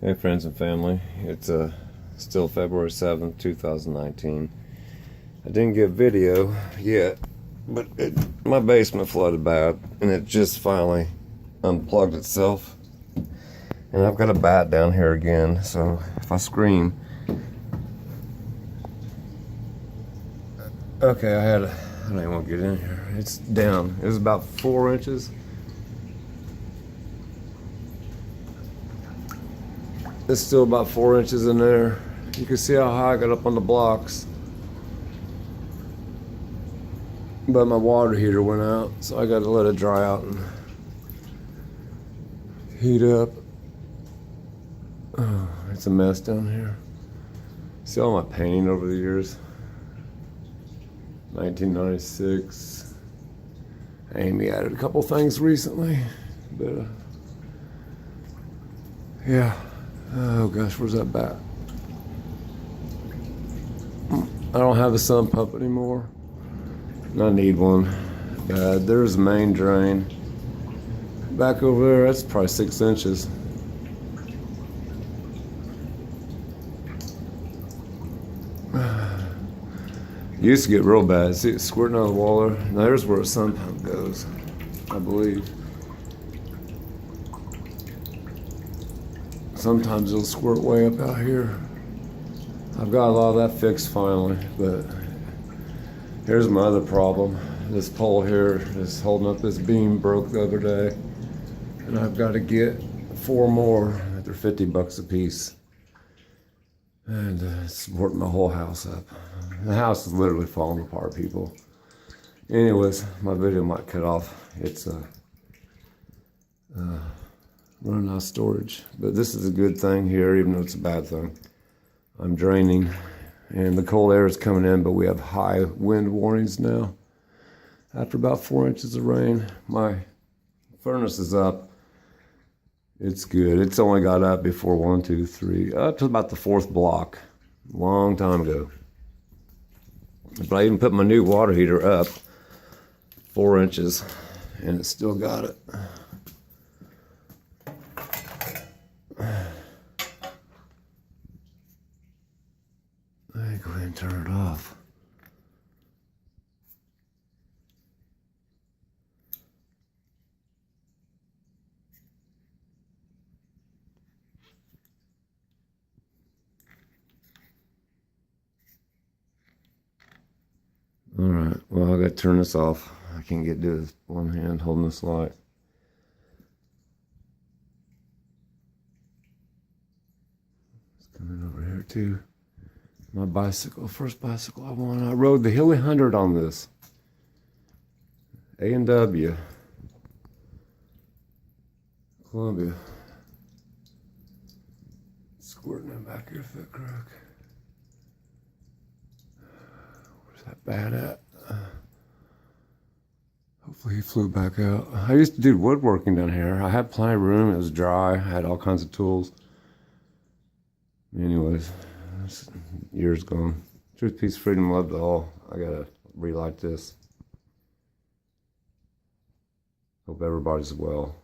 Hey friends and family, it's still February 7th, 2019. I didn't get video yet, but my basement flooded bad and it just finally unplugged itself. And I've got a bat down here again, so if I scream. Okay, I don't even want to get in here. It's down. It was about 4 inches. It's still about 4 inches in there. You can see how high I got up on the blocks. But my water heater went out, so I got to let it dry out and heat up. Oh, it's a mess down here. See all my painting over the years? 1996. Amy added a couple things recently, but yeah. Oh gosh, where's that bat? I don't have a sump pump anymore. I need one. There's the main drain. Back over there, that's probably 6 inches. Used to get real bad. See it squirting out of the water. Now there's where a sump pump goes, I believe. Sometimes it'll squirt way up out here. I've got a lot of that fixed finally, but here's my other problem. This pole here is holding up this beam, broke the other day, and I've got to get 4 more. They're $50 a piece, and it's supporting my whole house up. The house is literally falling apart, people. Anyways, my video might cut off. It's running out of storage, but this is a good thing here, even though it's a bad thing. I'm draining and the cold air is coming in, but we have high wind warnings now. After about 4 inches of rain, my furnace is up. It's good. It's only got up before 1, 2, 3, up to about the 4th block, a long time ago. But I even put my new water heater up 4 inches and it still got it. Go ahead and turn it off. All right, well, I got to turn this off. I can't do it with one hand holding this light. It's coming over here too. My bicycle, first bicycle I won. I rode the Hilly 100 on this. A&W. Columbia. Squirting in back here, foot crook. Where's that bat at? Hopefully he flew back out. I used to do woodworking down here. I had plenty of room. It was dry. I had all kinds of tools. Anyways. Years gone. Truth, peace, freedom, love to all. I gotta relight this. Hope everybody's well.